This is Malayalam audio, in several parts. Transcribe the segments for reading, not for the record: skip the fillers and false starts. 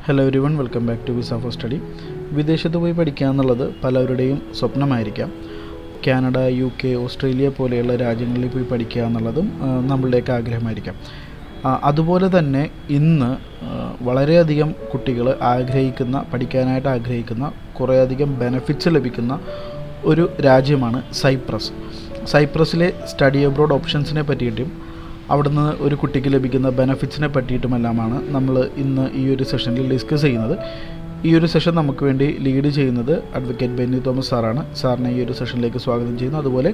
Hello everyone, welcome back to visa for study. വിദേശത്ത് പോയി പഠിക്കുക എന്നുള്ളത് പലരുടെയും സ്വപ്നമായിരിക്കാം. കാനഡ, UK, ഓസ്ട്രേലിയ പോലെയുള്ള രാജ്യങ്ങളിൽ പോയി പഠിക്കുക എന്നുള്ളതും നമ്മളുടെയൊക്കെ ആഗ്രഹമായിരിക്കാം. അതുപോലെ തന്നെ ഇന്ന് വളരെയധികം കുട്ടികൾ പഠിക്കാനായിട്ട് ആഗ്രഹിക്കുന്ന കുറേയധികം ബെനഫിറ്റ്സ് ലഭിക്കുന്ന ഒരു രാജ്യമാണ് സൈപ്രസ്. സൈപ്രസിലെ സ്റ്റഡി അബ്രോഡ് ഓപ്ഷൻസിനെ പറ്റിയിട്ടും അവിടുന്ന് ഒരു കുട്ടിക്ക് ലഭിക്കുന്ന ബെനഫിറ്റ്സിനെ പറ്റിയിട്ടുമെല്ലാമാണ് നമ്മൾ ഇന്ന് ഈ ഒരു സെഷനിൽ ഡിസ്കസ് ചെയ്യുന്നത്. ഈ ഒരു സെഷൻ നമുക്ക് വേണ്ടി ലീഡ് ചെയ്യുന്നത് അഡ്വക്കേറ്റ് ബെന്നി തോമസ് സാറാണ്. സാറിനെ ഈ ഒരു സെഷനിലേക്ക് സ്വാഗതം ചെയ്യുന്നു. അതുപോലെ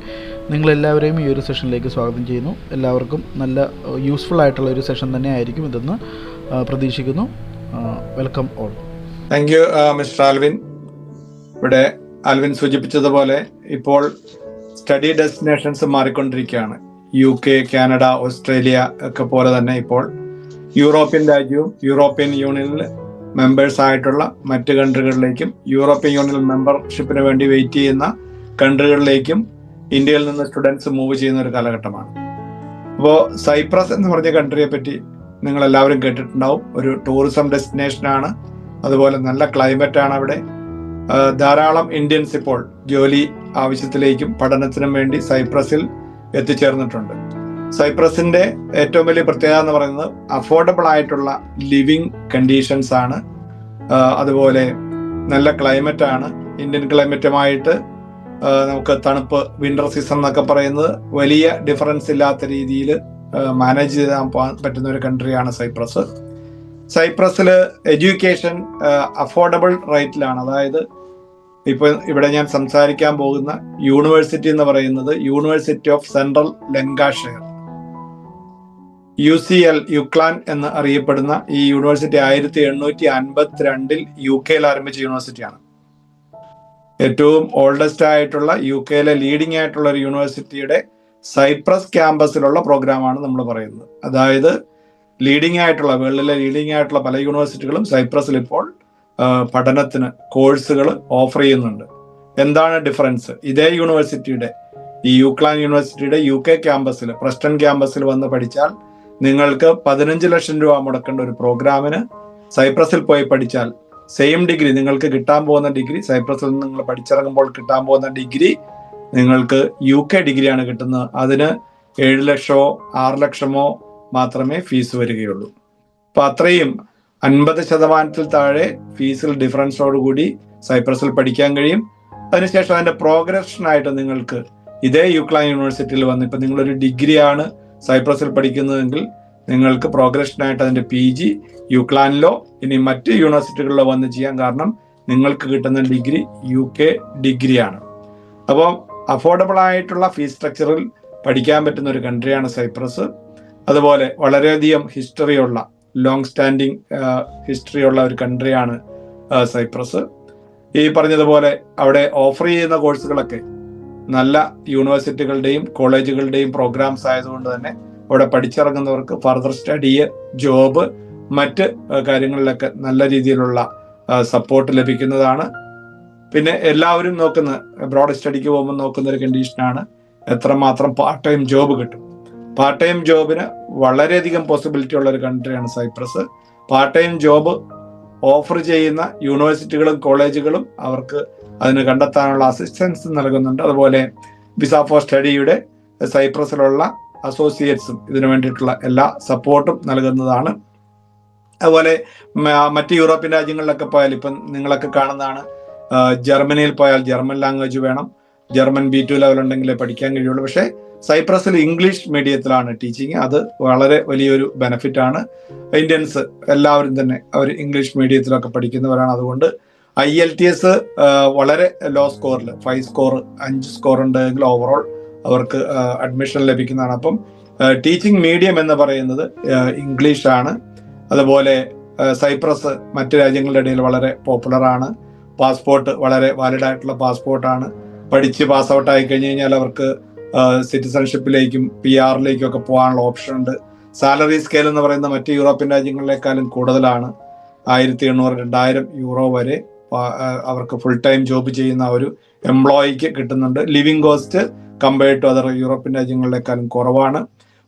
നിങ്ങളെല്ലാവരെയും ഈ ഒരു സെഷനിലേക്ക് സ്വാഗതം ചെയ്യുന്നു. എല്ലാവർക്കും നല്ല യൂസ്ഫുൾ ആയിട്ടുള്ള ഒരു സെഷൻ തന്നെ ആയിരിക്കും ഇതെന്ന് പ്രതീക്ഷിക്കുന്നു. Welcome all. Thank you mister Alvin. ഇവിടെ ആൽവിൻ സൂചിപ്പിച്ചതുപോലെ ഇപ്പോൾ സ്റ്റഡി ഡെസ്റ്റിനേഷൻസ് മാറിക്കൊണ്ടിരിക്കുകയാണ്. UK, കാനഡ, ഓസ്ട്രേലിയ ഒക്കെ പോലെ തന്നെ ഇപ്പോൾ യൂറോപ്യൻ രാജ്യവും യൂറോപ്യൻ യൂണിയനിൽ മെമ്പേഴ്സ് ആയിട്ടുള്ള മറ്റ് കൺട്രികളിലേക്കും യൂറോപ്യൻ യൂണിയൻ മെമ്പർഷിപ്പിന് വേണ്ടി വെയിറ്റ് ചെയ്യുന്ന കൺട്രികളിലേക്കും ഇന്ത്യയിൽ നിന്ന് സ്റ്റുഡൻസ് മൂവ് ചെയ്യുന്ന ഒരു കാലഘട്ടമാണ്. അപ്പോൾ സൈപ്രസ് എന്ന് പറഞ്ഞ കൺട്രിയെ പറ്റി നിങ്ങൾ എല്ലാവരും കേട്ടിട്ടുണ്ടാവും. ഒരു ടൂറിസം ഡെസ്റ്റിനേഷനാണ്. അതുപോലെ നല്ല ക്ലൈമറ്റ് ആണ് അവിടെ. ധാരാളം ഇന്ത്യൻസ് ഇപ്പോൾ ജോലി ആവശ്യത്തിലേക്കും പഠനത്തിനും വേണ്ടി സൈപ്രസിൽ എത്തിച്ചേർന്നിട്ടുണ്ട്. സൈപ്രസിന്റെ ഏറ്റവും വലിയ പ്രത്യേകത എന്ന് പറയുന്നത് അഫോർഡബിൾ ആയിട്ടുള്ള ലിവിങ് കണ്ടീഷൻസ് ആണ്. അതുപോലെ നല്ല ക്ലൈമറ്റ് ആണ്. ഇന്ത്യൻ ക്ലൈമറ്റുമായിട്ട് നമുക്ക് തണുപ്പ്, വിന്റർ സീസൺ എന്നൊക്കെ പറയുന്നത് വലിയ ഡിഫറൻസ് ഇല്ലാത്ത രീതിയിൽ മാനേജ് ചെയ്യാൻ പറ്റുന്ന ഒരു കൺട്രിയാണ് സൈപ്രസ്. സൈപ്രസിൽ എഡ്യൂക്കേഷൻ അഫോർഡബിൾ റേറ്റിലാണ്. അതായത് ഇപ്പൊ ഇവിടെ ഞാൻ സംസാരിക്കാൻ പോകുന്ന യൂണിവേഴ്സിറ്റി എന്ന് പറയുന്നത് University of Central Lancashire, UCL, UCLan എന്ന് അറിയപ്പെടുന്ന ഈ യൂണിവേഴ്സിറ്റി 1852 UK ആരംഭിച്ച യൂണിവേഴ്സിറ്റിയാണ്. ഏറ്റവും ഓൾഡസ്റ്റ് ആയിട്ടുള്ള UK ലീഡിംഗ് ആയിട്ടുള്ള ഒരു യൂണിവേഴ്സിറ്റിയുടെ സൈപ്രസ് ക്യാമ്പസിലുള്ള പ്രോഗ്രാമാണ് നമ്മൾ പറയുന്നത്. അതായത് വേൾഡിലെ ലീഡിംഗ് ആയിട്ടുള്ള പല യൂണിവേഴ്സിറ്റികളും സൈപ്രസിൽ ഇപ്പോൾ പഠനത്തിന് കോഴ്സുകൾ ഓഫർ ചെയ്യുന്നുണ്ട്. എന്താണ് ഡിഫറൻസ്? ഇതേ യൂണിവേഴ്സിറ്റിയുടെ, ഈ യുക്ലാൻ യൂണിവേഴ്സിറ്റിയുടെ UK ക്യാമ്പസിൽ, പ്രസ്റ്റൺ ക്യാമ്പസിൽ വന്ന് പഠിച്ചാൽ നിങ്ങൾക്ക് 15 ലക്ഷം രൂപ മുടക്കേണ്ട ഒരു പ്രോഗ്രാമിന് സൈപ്രസിൽ പോയി പഠിച്ചാൽ സെയിം ഡിഗ്രി നിങ്ങൾക്ക് കിട്ടാൻ പോകുന്ന ഡിഗ്രി, സൈപ്രസിൽ നിന്ന് നിങ്ങൾ പഠിച്ചിറങ്ങുമ്പോൾ കിട്ടാൻ പോകുന്ന ഡിഗ്രി നിങ്ങൾക്ക് UK ഡിഗ്രിയാണ് കിട്ടുന്നത്. അതിന് 7 ലക്ഷമോ 6 ലക്ഷമോ മാത്രമേ ഫീസ് വരികയുള്ളൂ. അപ്പൊ അത്രയും 50% താഴെ ഫീസിൽ ഡിഫറൻസോടുകൂടി സൈപ്രസിൽ പഠിക്കാൻ കഴിയും. അതിനുശേഷം അതിന്റെ പ്രോഗ്രഷനായിട്ട് നിങ്ങൾക്ക് ഇതേ യുക്ലാൻ യൂണിവേഴ്സിറ്റിയിൽ വന്ന്, ഇപ്പൊ നിങ്ങളൊരു ഡിഗ്രിയാണ് സൈപ്രസിൽ പഠിക്കുന്നതെങ്കിൽ നിങ്ങൾക്ക് പ്രോഗ്രഷനായിട്ട് അതിന്റെ PG യുക്ലാനിലോ ഇനി മറ്റ് യൂണിവേഴ്സിറ്റികളിലോ വന്ന് ചെയ്യാം. കാരണം നിങ്ങൾക്ക് കിട്ടുന്ന ഡിഗ്രി UK ഡിഗ്രിയാണ്. അപ്പോൾ അഫോർഡബിൾ ആയിട്ടുള്ള ഫീസ് സ്ട്രക്ചറിൽ പഠിക്കാൻ പറ്റുന്ന ഒരു കൺട്രിയാണ് സൈപ്രസ്. അതുപോലെ വളരെയധികം ഹിസ്റ്ററിയുള്ള, ലോങ് സ്റ്റാൻഡിങ് ഹിസ്റ്ററിയുള്ള ഒരു കൺട്രിയാണ് സൈപ്രസ്. ഈ പറഞ്ഞതുപോലെ അവിടെ ഓഫർ ചെയ്യുന്ന കോഴ്സുകളൊക്കെ നല്ല യൂണിവേഴ്സിറ്റികളുടെയും കോളേജുകളുടെയും പ്രോഗ്രാംസ് ആയതുകൊണ്ട് തന്നെ അവിടെ പഠിച്ചിറങ്ങുന്നവർക്ക് ഫർദർ സ്റ്റഡി, ജോബ്, മറ്റ് കാര്യങ്ങളിലൊക്കെ നല്ല രീതിയിലുള്ള സപ്പോർട്ട് ലഭിക്കുന്നതാണ്. പിന്നെ എല്ലാവരും അബ്രോഡ് സ്റ്റഡിക്ക് പോകുമ്പോൾ നോക്കുന്ന ഒരു കണ്ടീഷനാണ് എത്രമാത്രം പാർട്ട് ടൈം ജോബ് കിട്ടും. പാർട്ട് ടൈം ജോബിന് വളരെയധികം പോസിബിലിറ്റി ഉള്ള ഒരു കൺട്രിയാണ് Cyprus. Part time job offer ചെയ്യുന്ന യൂണിവേഴ്സിറ്റികളും കോളേജുകളും അവർക്ക് അതിന് കണ്ടെത്താനുള്ള അസിസ്റ്റൻസ് നൽകുന്നുണ്ട്. അതുപോലെ വിസ ഫോർ സ്റ്റഡിയുടെ സൈപ്രസിലുള്ള അസോസിയേറ്റ്സും ഇതിനു വേണ്ടിയിട്ടുള്ള എല്ലാ സപ്പോർട്ടും നൽകുന്നതാണ്. അതുപോലെ മറ്റ് യൂറോപ്യൻ രാജ്യങ്ങളിലൊക്കെ പോയാൽ, ഇപ്പം നിങ്ങളൊക്കെ കാണുന്നതാണ്, ജർമ്മനിയിൽ പോയാൽ ജർമ്മൻ ലാംഗ്വേജ് വേണം. ജർമ്മൻ B2 ലെവൽ ഉണ്ടെങ്കിലേ പഠിക്കാൻ കഴിയുള്ളൂ. പക്ഷേ സൈപ്രസിൽ ഇംഗ്ലീഷ് മീഡിയത്തിലാണ് ടീച്ചിങ്. അത് വളരെ വലിയൊരു ബെനിഫിറ്റ് ആണ്. ഇന്ത്യൻസ് എല്ലാവരും തന്നെ അവർ ഇംഗ്ലീഷ് മീഡിയത്തിലൊക്കെ പഠിക്കുന്നവരാണ്. അതുകൊണ്ട് IELTS വളരെ ലോ സ്കോറിൽ 5 സ്കോർ 5 സ്കോർ ഉണ്ടെങ്കിൽ ഓവറോൾ അവർക്ക് അഡ്മിഷൻ ലഭിക്കുന്നതാണ്. അപ്പം ടീച്ചിങ് മീഡിയം എന്ന് പറയുന്നത് ഇംഗ്ലീഷ് ആണ്. അതുപോലെ സൈപ്രസ് മറ്റു രാജ്യങ്ങളുടെ ഇടയിൽ വളരെ പോപ്പുലർ ആണ്. പാസ്പോർട്ട് വളരെ വാലിഡ് ആയിട്ടുള്ള പാസ്പോർട്ടാണ്. പഠിച്ച് പാസ് ഔട്ട് ആയി കഴിഞ്ഞ് കഴിഞ്ഞാൽ അവർക്ക് സിറ്റിസൺഷിപ്പിലേക്കും PR-ലേക്കും ഒക്കെ പോകാനുള്ള ഓപ്ഷൻ ഉണ്ട്. സാലറി സ്കെയിൽ എന്ന് പറയുന്ന മറ്റ് യൂറോപ്യൻ രാജ്യങ്ങളിലേക്കാളും കൂടുതലാണ്. 1800-2000 യൂറോ വരെ അവർക്ക് ഫുൾ ടൈം ജോബ് ചെയ്യുന്ന ഒരു എംപ്ലോയിക്ക് കിട്ടുന്നുണ്ട്. Living cost compared to other European രാജ്യങ്ങളിലേക്കാളും കുറവാണ്.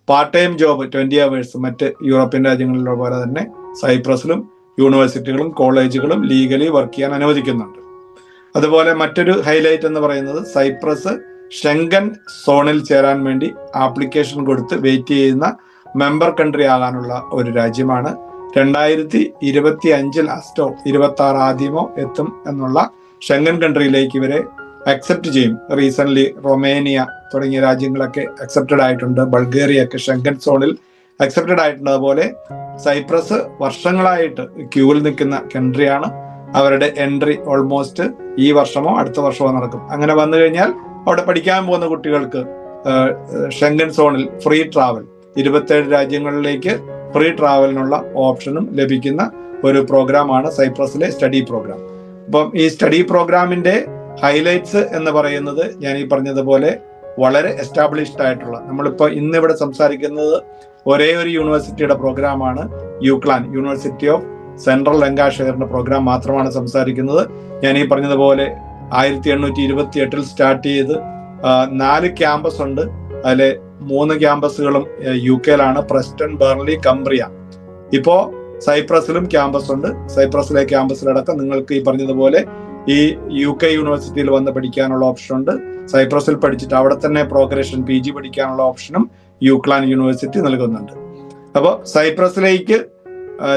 പാർട്ട് ടൈം ജോബ് 20 hours മറ്റ് യൂറോപ്യൻ രാജ്യങ്ങളിലെ പോലെ തന്നെ സൈപ്രസിലും യൂണിവേഴ്സിറ്റികളും കോളേജുകളും ലീഗലി വർക്ക് ചെയ്യാൻ അനുവദിക്കുന്നുണ്ട്. അതുപോലെ മറ്റൊരു ഹൈലൈറ്റ് എന്ന് പറയുന്നത് സൈപ്രസ് ഷെങ്കൻ സോണിൽ ചേരാൻ വേണ്ടി ആപ്ലിക്കേഷൻ കൊടുത്ത് വെയിറ്റ് ചെയ്യുന്ന മെമ്പർ കൺട്രി ആകാനുള്ള ഒരു രാജ്യമാണ്. 2025 ലാസ്റ്റോ 26 ആദ്യമോ എത്തും എന്നുള്ള ഷെങ്കൻ കൺട്രിയിലേക്ക് ഇവരെ അക്സെപ്റ്റ് ചെയ്യും. റീസെന്റ് റൊമേനിയ തുടങ്ങിയ രാജ്യങ്ങളൊക്കെ അക്സെപ്റ്റഡ് ആയിട്ടുണ്ട്. ബൾഗേറിയ ഒക്കെ ഷെങ്കൻ സോണിൽ അക്സെപ്റ്റഡ് ആയിട്ടുണ്ട്. അതുപോലെ സൈപ്രസ് വർഷങ്ങളായിട്ട് ക്യൂവിൽ നിൽക്കുന്ന കൺട്രിയാണ്. അവരുടെ എൻട്രി ഓൾമോസ്റ്റ് ഈ വർഷമോ അടുത്ത വർഷമോ നടക്കും. അങ്ങനെ വന്നു കഴിഞ്ഞാൽ അവിടെ പഠിക്കാൻ പോകുന്ന കുട്ടികൾക്ക് ഷെങ്കൻ സോണിൽ ഫ്രീ ട്രാവൽ 27 രാജ്യങ്ങളിലേക്ക് ഫ്രീ ട്രാവലിനുള്ള ഓപ്ഷനും ലഭിക്കുന്ന ഒരു പ്രോഗ്രാമാണ് സൈപ്രസിലെ സ്റ്റഡി പ്രോഗ്രാം. അപ്പം ഈ സ്റ്റഡി പ്രോഗ്രാമിന്റെ ഹൈലൈറ്റ്സ് എന്ന് പറയുന്നത് ഞാൻ ഈ പറഞ്ഞതുപോലെ വളരെ എസ്റ്റാബ്ലിഷ്ഡ് ആയിട്ടുള്ള, നമ്മളിപ്പോൾ ഇന്നിവിടെ സംസാരിക്കുന്നത് ഒരേ ഒരു യൂണിവേഴ്സിറ്റിയുടെ പ്രോഗ്രാമാണ്. യൂക്ലാൻ, യൂണിവേഴ്സിറ്റി ഓഫ് സെൻട്രൽ ലങ്കാഷെയറിന്റെ പ്രോഗ്രാം മാത്രമാണ് സംസാരിക്കുന്നത്. ഞാൻ ഈ പറഞ്ഞതുപോലെ 1828 സ്റ്റാർട്ട് ചെയ്ത് 4 ക്യാമ്പസ് ഉണ്ട്. അതിലെ 3 ക്യാമ്പസുകളും UK-യിലാണ്, പ്രസ്റ്റൺ, ബെർലി, കംബ്രിയ. ഇപ്പോ സൈപ്രസിലും ക്യാമ്പസ് ഉണ്ട്. സൈപ്രസിലെ ക്യാമ്പസിലടക്കം നിങ്ങൾക്ക് ഈ പറഞ്ഞതുപോലെ ഈ UK യൂണിവേഴ്സിറ്റിയിൽ വന്ന് പഠിക്കാനുള്ള ഓപ്ഷൻ ഉണ്ട്. സൈപ്രസിൽ പഠിച്ചിട്ട് അവിടെ തന്നെ പ്രോഗ്രഷൻ PG പഠിക്കാനുള്ള ഓപ്ഷനും യൂക്ലാൻ യൂണിവേഴ്സിറ്റി നൽകുന്നുണ്ട്. അപ്പോൾ സൈപ്രസിലേക്ക്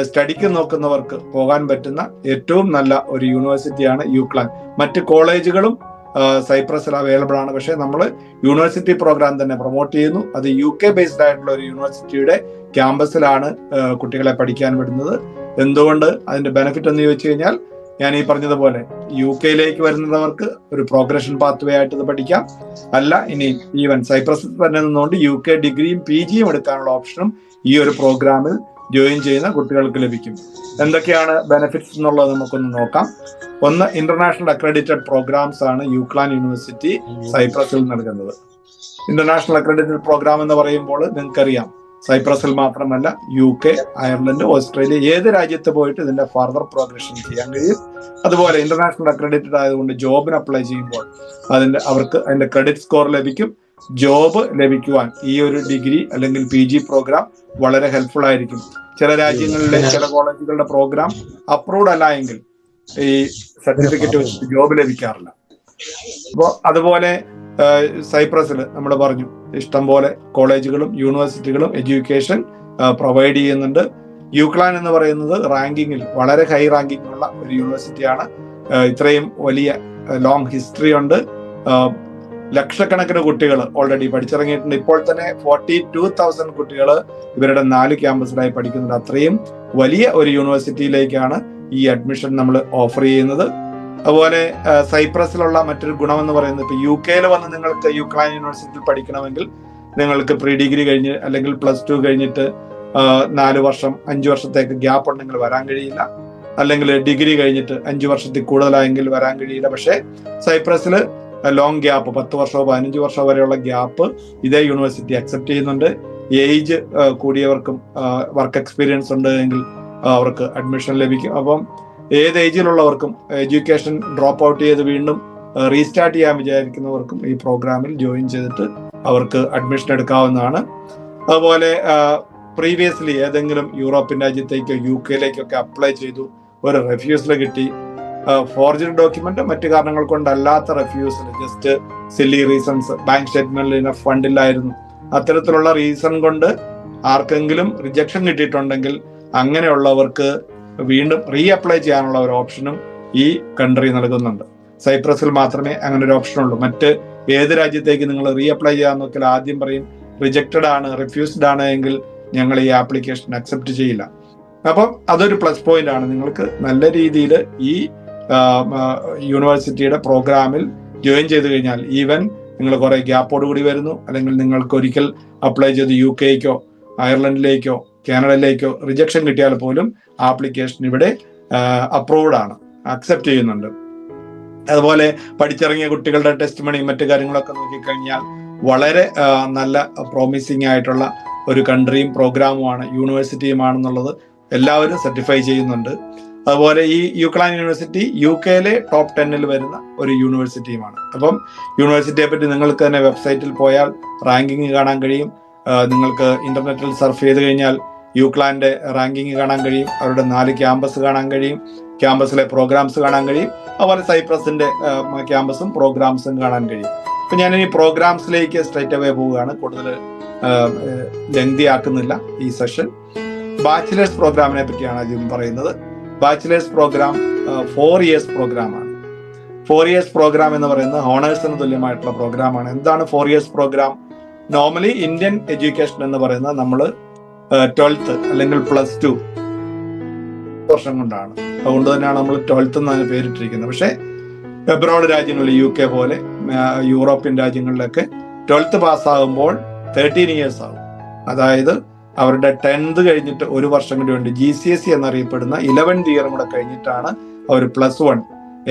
സ്റ്റഡിക്ക് നോക്കുന്നവർക്ക് പോകാൻ പറ്റുന്ന ഏറ്റവും നല്ല ഒരു യൂണിവേഴ്സിറ്റിയാണ് യൂക്ലാൻ. മറ്റ് കോളേജുകളും സൈപ്രസിൽ അവൈലബിൾ ആണ്. പക്ഷേ നമ്മൾ യൂണിവേഴ്സിറ്റി പ്രോഗ്രാം തന്നെ പ്രൊമോട്ട് ചെയ്യുന്നു. അത് UK ബേസ്ഡ് ആയിട്ടുള്ള ഒരു യൂണിവേഴ്സിറ്റിയുടെ ക്യാമ്പസിലാണ് കുട്ടികളെ പഠിക്കാൻ വിടുന്നത്. എന്തുകൊണ്ട് അതിന്റെ ബെനിഫിറ്റ് എന്ന് ചോദിച്ചു കഴിഞ്ഞാൽ, ഞാൻ ഈ പറഞ്ഞതുപോലെ UK-യിലേക്ക് വരുന്നവർക്ക് ഒരു പ്രോഗ്രഷൻ പാത്വേ ആയിട്ട് ഇത് പഠിക്കാം. അല്ല ഇനി ഈവൻ സൈപ്രസിൽ തന്നെ നിന്നുകൊണ്ട് UK ഡിഗ്രിയും PGയും എടുക്കാനുള്ള ഓപ്ഷനും ഈ ഒരു പ്രോഗ്രാമിൽ ജോയിൻ ചെയ്യുന്ന കുട്ടികൾക്ക് ലഭിക്കും. എന്തൊക്കെയാണ് ബെനിഫിറ്റ്സ് എന്നുള്ളത് നമുക്കൊന്ന് നോക്കാം. ഒന്ന്, ഇന്റർനാഷണൽ അക്രഡിറ്റഡ് പ്രോഗ്രാംസ് ആണ് യൂക്ലാൻ യൂണിവേഴ്സിറ്റി സൈപ്രസിൽ നൽകുന്നത്. ഇന്റർനാഷണൽ അക്രഡിറ്റഡ് പ്രോഗ്രാം എന്ന് പറയുമ്പോൾ നിങ്ങൾക്കറിയാം, സൈപ്രസിൽ മാത്രമല്ല UK, അയർലൻഡ്, ഓസ്ട്രേലിയ ഏത് രാജ്യത്ത് പോയിട്ട് ഇതിന്റെ ഫർദർ പ്രോഗ്രഷൻ ചെയ്യാൻ കഴിയും. അതുപോലെ ഇന്റർനാഷണൽ അക്രഡിറ്റഡ് ആയതുകൊണ്ട് ജോബിന് അപ്ലൈ ചെയ്യുമ്പോൾ അവർക്ക് അതിന്റെ ക്രെഡിറ്റ് സ്കോർ ലഭിക്കും. ജോബ് ലഭിക്കുവാൻ ഈ ഒരു ഡിഗ്രി അല്ലെങ്കിൽ PG പ്രോഗ്രാം വളരെ ഹെൽപ്ഫുൾ ആയിരിക്കും. ചില രാജ്യങ്ങളിലെ ചില കോളേജുകളുടെ പ്രോഗ്രാം അപ്രൂവ്ഡ് അല്ല എങ്കിൽ ഈ സർട്ടിഫിക്കറ്റ് വെച്ചിട്ട് ജോബ് ലഭിക്കാറില്ല. അപ്പോൾ അതുപോലെ സൈപ്രസിൽ നമ്മൾ പറഞ്ഞു ഇഷ്ടംപോലെ കോളേജുകളും യൂണിവേഴ്സിറ്റികളും എഡ്യൂക്കേഷൻ പ്രൊവൈഡ് ചെയ്യുന്നുണ്ട്. യൂക്ലാൻ എന്ന് പറയുന്നത് റാങ്കിങ്ങിൽ വളരെ ഹൈ റാങ്കിങ് ഉള്ള ഒരു യൂണിവേഴ്സിറ്റിയാണ്. ഇത്രയും വലിയ ലോങ് ഹിസ്റ്ററി ഉണ്ട്. ലക്ഷക്കണക്കിന് കുട്ടികൾ ഓൾറെഡി പഠിച്ചിറങ്ങിയിട്ടുണ്ട്. ഇപ്പോൾ തന്നെ 42,000 കുട്ടികൾ ഇവരുടെ 4 ക്യാമ്പസിലായി പഠിക്കുന്നുണ്ട്. അത്രയും വലിയ ഒരു യൂണിവേഴ്സിറ്റിയിലേക്കാണ് ഈ അഡ്മിഷൻ നമ്മൾ ഓഫർ ചെയ്യുന്നത്. അതുപോലെ സൈപ്രസിലുള്ള മറ്റൊരു ഗുണമെന്ന് പറയുന്നത്, ഇപ്പൊ UK-യിൽ വന്ന് നിങ്ങൾക്ക് യൂക്ലാൻ യൂണിവേഴ്സിറ്റിയിൽ പഠിക്കണമെങ്കിൽ നിങ്ങൾക്ക് പ്രീ ഡിഗ്രി കഴിഞ്ഞ് അല്ലെങ്കിൽ +2 കഴിഞ്ഞിട്ട് 4 വർഷം 5 വർഷത്തേക്ക് ഗ്യാപ്പ് ഉണ്ടെങ്കിൽ വരാൻ കഴിയില്ല. അല്ലെങ്കിൽ ഡിഗ്രി കഴിഞ്ഞിട്ട് 5 വർഷത്തിൽ കൂടുതലായെങ്കിൽ വരാൻ കഴിയില്ല. പക്ഷേ സൈപ്രസിൽ ലോങ് ഗ്യാപ്പ് 10 വർഷമോ 15 വർഷമോ വരെയുള്ള ഗ്യാപ്പ് ഇതേ യൂണിവേഴ്സിറ്റി അക്സെപ്റ്റ് ചെയ്യുന്നുണ്ട്. ഏജ് കൂടിയവർക്കും വർക്ക് എക്സ്പീരിയൻസ് ഉണ്ട് എങ്കിൽ അവർക്ക് അഡ്മിഷൻ ലഭിക്കും. അപ്പം ഏത് ഏജിലുള്ളവർക്കും എഡ്യൂക്കേഷൻ ഡ്രോപ്പ് ഔട്ട് ചെയ്ത് വീണ്ടും റീസ്റ്റാർട്ട് ചെയ്യാൻ വിചാരിക്കുന്നവർക്കും ഈ പ്രോഗ്രാമിൽ ജോയിൻ ചെയ്തിട്ട് അവർക്ക് അഡ്മിഷൻ എടുക്കാവുന്നതാണ്. അതുപോലെ പ്രീവിയസ്ലി ഏതെങ്കിലും യൂറോപ്യൻ രാജ്യത്തേക്കോ UK-യിലേക്കൊക്കെ അപ്ലൈ ചെയ്തു, ഒരു റെഫ്യൂസൽ കിട്ടി, ഫോർജഡ് ഡോക്യുമെന്റ് മറ്റു കാരണങ്ങൾ കൊണ്ടല്ലാത്ത refusal, just silly reasons, bank സ്റ്റേറ്റ്മെന്റിൽ ഫണ്ടില്ലായിരുന്നു, അത്തരത്തിലുള്ള റീസൺ കൊണ്ട് ആർക്കെങ്കിലും റിജക്ഷൻ കിട്ടിയിട്ടുണ്ടെങ്കിൽ അങ്ങനെയുള്ളവർക്ക് വീണ്ടും റീ അപ്ലൈ ചെയ്യാനുള്ള ഒരു ഓപ്ഷനും ഈ കൺട്രി നൽകുന്നുണ്ട്. സൈപ്രസിൽ മാത്രമേ അങ്ങനെ ഒരു ഓപ്ഷൻ ഉള്ളൂ. മറ്റ് ഏത് രാജ്യത്തേക്ക് നിങ്ങൾ റീ അപ്ലൈ ചെയ്യാൻ നോക്കിയാൽ ആദ്യം പറയും റിജക്റ്റഡ് ആണ്, റിഫ്യൂസ്ഡ് ആണ് എങ്കിൽ ഞങ്ങൾ ഈ ആപ്ലിക്കേഷൻ അക്സെപ്റ്റ് ചെയ്യില്ല. അപ്പം അതൊരു പ്ലസ് പോയിന്റ് ആണ്. നിങ്ങൾക്ക് നല്ല രീതിയിൽ ഈ യൂണിവേഴ്സിറ്റിയുടെ പ്രോഗ്രാമിൽ ജോയിൻ ചെയ്ത് കഴിഞ്ഞാൽ, ഈവൻ നിങ്ങൾ കുറെ ഗ്യാപ്പോട് കൂടി വരുന്നു, അല്ലെങ്കിൽ നിങ്ങൾക്ക് ഒരിക്കൽ അപ്ലൈ ചെയ്ത് UK-ക്കോ അയർലൻഡിലേക്കോ കാനഡയിലേക്കോ റിജക്ഷൻ കിട്ടിയാൽ പോലും ആപ്ലിക്കേഷൻ ഇവിടെ അപ്രൂവ്ഡ് ആണ്, അക്സെപ്റ്റ് ചെയ്യുന്നുണ്ട്. അതുപോലെ പഠിച്ചിറങ്ങിയ കുട്ടികളുടെ ടെസ്റ്റ് മണി മറ്റു കാര്യങ്ങളൊക്കെ നോക്കിക്കഴിഞ്ഞാൽ വളരെ നല്ല പ്രോമിസിങ് ആയിട്ടുള്ള ഒരു കൺട്രിയും പ്രോഗ്രാമുമാണ്, യൂണിവേഴ്സിറ്റിയുമാണെന്നുള്ളത് എല്ലാവരും സർട്ടിഫൈ ചെയ്യുന്നുണ്ട്. അതുപോലെ ഈ യൂക്ലാൻ യൂണിവേഴ്സിറ്റി UK-യിലെ ടോപ്പ് 10 വരുന്ന ഒരു യൂണിവേഴ്സിറ്റിയുമാണ്. അപ്പം യൂണിവേഴ്സിറ്റിയെ പറ്റി നിങ്ങൾക്ക് തന്നെ വെബ്സൈറ്റിൽ പോയാൽ റാങ്കിങ് കാണാൻ കഴിയും. നിങ്ങൾക്ക് ഇന്റർനെറ്റിൽ സർഫ് ചെയ്ത് കഴിഞ്ഞാൽ യുക്ലാൻ്റെ റാങ്കിങ് കാണാൻ കഴിയും, അവരുടെ 4 ക്യാമ്പസ് കാണാൻ കഴിയും, ക്യാമ്പസിലെ പ്രോഗ്രാംസ് കാണാൻ കഴിയും, അതുപോലെ സൈപ്രസിന്റെ ക്യാമ്പസും പ്രോഗ്രാംസും കാണാൻ കഴിയും. അപ്പൊ ഞാനിനി പ്രോഗ്രാംസിലേക്ക് സ്ട്രേറ്റ് അവേ പോവുകയാണ്, കൂടുതൽ ലെങ്തി ആക്കുന്നില്ല ഈ സെഷൻ. ബാച്ചിലേഴ്സ് പ്രോഗ്രാമിനെ പറ്റിയാണ് ആദ്യം പറയുന്നത്. ബാച്ചിലേഴ്സ് പ്രോഗ്രാം 4 ഇയേഴ്സ് പ്രോഗ്രാമാണ്. 4 ഇയേഴ്സ് പ്രോഗ്രാം എന്ന് പറയുന്നത് ഹോണേഴ്സിന് തുല്യമായിട്ടുള്ള പ്രോഗ്രാമാണ്. എന്താണ് 4 years programme? Normally Indian education എന്ന് പറയുന്നത് നമ്മൾ 12th അല്ലെങ്കിൽ +2 വർഷം കൊണ്ടാണ്. അതുകൊണ്ട് തന്നെയാണ് നമ്മൾ 12th എന്നാണ് പേരിട്ടിരിക്കുന്നത്. പക്ഷേ എബ്രോഡ് രാജ്യങ്ങളിൽ UK പോലെ യൂറോപ്യൻ രാജ്യങ്ങളിലൊക്കെ 12th പാസ്സാകുമ്പോൾ 13 ഇയേഴ്സ് ആകും. അതായത് അവരുടെ 10th കഴിഞ്ഞിട്ട് ഒരു വർഷം കൂടി ഉണ്ട്. GCSE എന്നറിയപ്പെടുന്ന 11th ഇയറും കൂടെ കഴിഞ്ഞിട്ടാണ് അവർ +1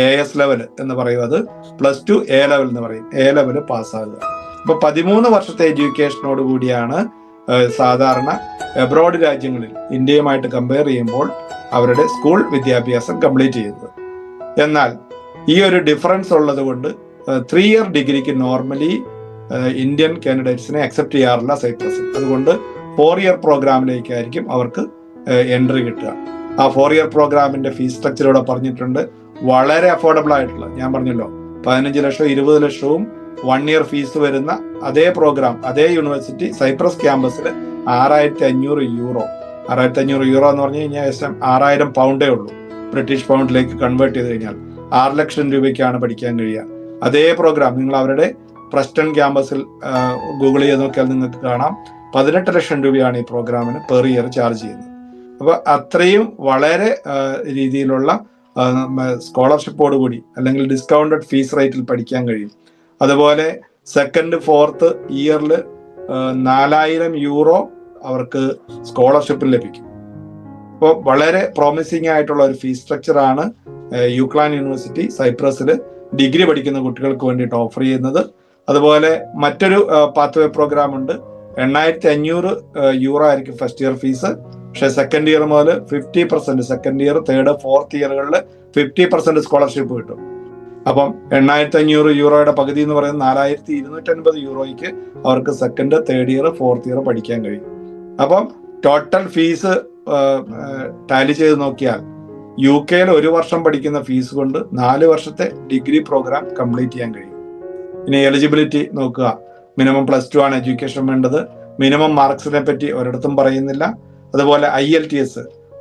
AS ലെവൽ എന്ന് പറയും, അത് +2 A ലെവൽ എന്ന് പറയും, A ലെവൽ പാസ്സാകുക. അപ്പൊ 13 വർഷത്തെ എഡ്യൂക്കേഷനോട് കൂടിയാണ് സാധാരണ എബ്രോഡ് രാജ്യങ്ങളിൽ ഇന്ത്യയുമായിട്ട് കമ്പയർ ചെയ്യുമ്പോൾ അവരുടെ സ്കൂൾ വിദ്യാഭ്യാസം കംപ്ലീറ്റ് ചെയ്യുന്നത്. എന്നാൽ ഈ ഒരു ഡിഫറൻസ് ഉള്ളത് കൊണ്ട് 3 ഇയർ ഡിഗ്രിക്ക് നോർമലി ഇന്ത്യൻ കാൻഡിഡേറ്റ്സിനെ അക്സെപ്റ്റ് ചെയ്യാറില്ല സൈപ്രസിൽ. അതുകൊണ്ട് 4 ഇയർ പ്രോഗ്രാമിലേക്കായിരിക്കും അവർക്ക് എൻട്രി കിട്ടുക. ആ 4 ഇയർ പ്രോഗ്രാമിന്റെ ഫീസ് സ്ട്രക്ചർ ഇവിടെ പറഞ്ഞിട്ടുണ്ട്. വളരെ അഫോർഡബിൾ ആയിട്ടുള്ള, ഞാൻ പറഞ്ഞല്ലോ 15 ലക്ഷം 20 ലക്ഷവും 1 ഇയർ ഫീസ് വരുന്ന അതേ പ്രോഗ്രാം, അതേ യൂണിവേഴ്സിറ്റി സൈപ്രസ് ക്യാമ്പസിൽ 6500 യൂറോ. 6500 യൂറോ എന്ന് പറഞ്ഞു കഴിഞ്ഞാൽ ഏകദേശം 6000 പൗണ്ടേ ഉള്ളൂ. ബ്രിട്ടീഷ് പൗണ്ടിലേക്ക് കൺവേർട്ട് ചെയ്ത് കഴിഞ്ഞാൽ 6 ലക്ഷം രൂപയ്ക്കാണ് പഠിക്കാൻ കഴിയുക. അതേ പ്രോഗ്രാം നിങ്ങൾ അവരുടെ പ്രസ്റ്റൺ ക്യാമ്പസിൽ ഗൂഗിൾ ചെയ്ത് നോക്കിയാൽ നിങ്ങൾക്ക് കാണാം 18 ലക്ഷം രൂപയാണ് ഈ പ്രോഗ്രാമിന് പെർ ഇയർ ചാർജ് ചെയ്യുന്നത്. അപ്പൊ അത്രയും വളരെ രീതിയിലുള്ള സ്കോളർഷിപ്പോട് കൂടി അല്ലെങ്കിൽ ഡിസ്കൗണ്ടഡ് ഫീസ് റേറ്റിൽ പഠിക്കാൻ കഴിയും. അതുപോലെ 2nd 4th ഇയറിൽ 4000 യൂറോ അവർക്ക് സ്കോളർഷിപ്പിൽ ലഭിക്കും. അപ്പോൾ വളരെ പ്രോമിസിംഗ് ആയിട്ടുള്ള ഒരു ഫീസ് സ്ട്രക്ചറാണ് യുക്ലാൻ യൂണിവേഴ്സിറ്റി സൈപ്രസിൽ ഡിഗ്രി പഠിക്കുന്ന കുട്ടികൾക്ക് വേണ്ടിയിട്ട് ഓഫർ ചെയ്യുന്നത്. അതുപോലെ മറ്റൊരു പാത്വേ പ്രോഗ്രാം ഉണ്ട്. 8500 യൂറോ ആയിരിക്കും ഫസ്റ്റ് ഇയർ ഫീസ്. പക്ഷെ 2nd ഇയർ മുതൽ 50%, 2nd year 3rd 4th ഇയറുകളിൽ 50% scholarship കിട്ടും. അപ്പം 8500 യൂറോയുടെ പകുതി എന്ന് പറയുന്നത് 4250 യൂറോയ്ക്ക് അവർക്ക് 2nd 3rd year 4th year പഠിക്കാൻ കഴിയും. അപ്പം ടോട്ടൽ ഫീസ് ടാലി ചെയ്ത് നോക്കിയാൽ UK ഒരു വർഷം പഠിക്കുന്ന ഫീസ് കൊണ്ട് 4 വർഷത്തെ ഡിഗ്രി പ്രോഗ്രാം കംപ്ലീറ്റ് ചെയ്യാൻ കഴിയും. ഇനി എലിജിബിലിറ്റി നോക്കുക. മിനിമം +2 ആണ് എഡ്യൂക്കേഷൻ വേണ്ടത്. മിനിമം മാർക്സിനെ പറ്റി ഒരിടത്തും പറയുന്നില്ല. അതുപോലെ IELTS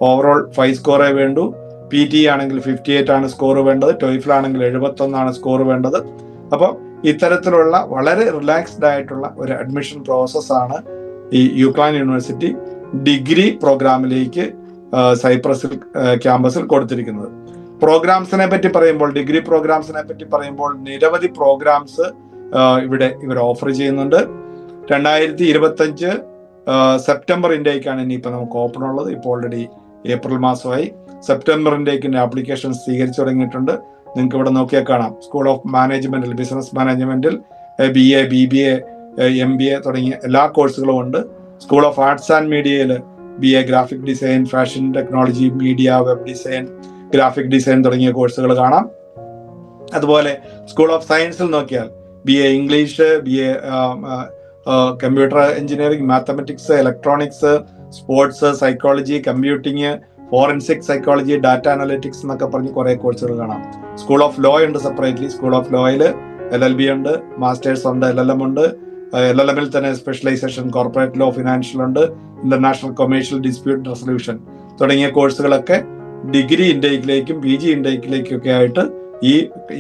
ഓവറോൾ 5 സ്കോറേ വേണ്ടൂ. PT ആണെങ്കിൽ 58 ആണ് സ്കോർ വേണ്ടത്. TOEFL ആണെങ്കിൽ 71 ആണ് സ്കോർ വേണ്ടത്. അപ്പോൾ ഇത്തരത്തിലുള്ള വളരെ റിലാക്സ്ഡ് ആയിട്ടുള്ള ഒരു അഡ്മിഷൻ പ്രോസസ്സാണ് ഈ യുക്ലാൻ യൂണിവേഴ്സിറ്റി ഡിഗ്രി പ്രോഗ്രാമിലേക്ക് സൈപ്രസിൽ ക്യാമ്പസിൽ കൊടുത്തിരിക്കുന്നത്. പ്രോഗ്രാംസിനെ പറ്റി പറയുമ്പോൾ, ഡിഗ്രി പ്രോഗ്രാംസിനെ പറ്റി പറയുമ്പോൾ നിരവധി പ്രോഗ്രാംസ് ഇവിടെ ഇവർ ഓഫർ ചെയ്യുന്നുണ്ട്. 2025 സെപ്റ്റംബർ ഇൻടേക്കാണ് ഇനിയിപ്പോൾ നമുക്ക് ഓപ്പൺ ഉള്ളത്. ഇപ്പോൾ ഓൾറെഡി ഏപ്രിൽ മാസമായി. സെപ്റ്റംബർ ഇൻടേക്കിന്റെ ആപ്ലിക്കേഷൻ സ്വീകരിച്ചു തുടങ്ങിയിട്ടുണ്ട്. നിങ്ങൾക്ക് ഇവിടെ നോക്കിയാൽ കാണാം. സ്കൂൾ ഓഫ് മാനേജ്മെന്റിൽ, ബിസിനസ് മാനേജ്മെന്റിൽ BA, BBA, MBA തുടങ്ങിയ എല്ലാ കോഴ്സുകളും ഉണ്ട്. സ്കൂൾ ഓഫ് ആർട്സ് ആൻഡ് മീഡിയയിൽ BA graphic design, fashion technology, media, web design, graphic design തുടങ്ങിയ കോഴ്സുകൾ കാണാം. അതുപോലെ സ്കൂൾ ഓഫ് സയൻസിൽ നോക്കിയാൽ BA English, BA computer engineering, mathematics, electronics, sports, psychology, computing, forensic psychology, data analytics എന്നൊക്കെ പറഞ്ഞ് കുറെ കോഴ്സുകൾ കാണാം. സ്കൂൾ ഓഫ് ലോ ഉണ്ട് സെപ്പറേറ്റ്ലി. സ്കൂൾ ഓഫ് ലോയിൽ LLB ഉണ്ട്, മാസ്റ്റേഴ്സ് ഉണ്ട്, LLM ഉണ്ട്. LLMൽ തന്നെ സ്പെഷ്യലൈസേഷൻ കോർപ്പറേറ്റ് ലോ, ഫിനാൻഷ്യൽ ഉണ്ട്, ഇന്റർനാഷണൽ കൊമേഴ്ഷ്യൽ ഡിസ്പ്യൂട്ട് റെസൊല്യൂഷൻ തുടങ്ങിയ കോഴ്സുകളൊക്കെ ഡിഗ്രി ഇൻടേക്കിലേക്കും PG ഇൻടേക്കിലേക്കും ഒക്കെ ആയിട്ട് ഈ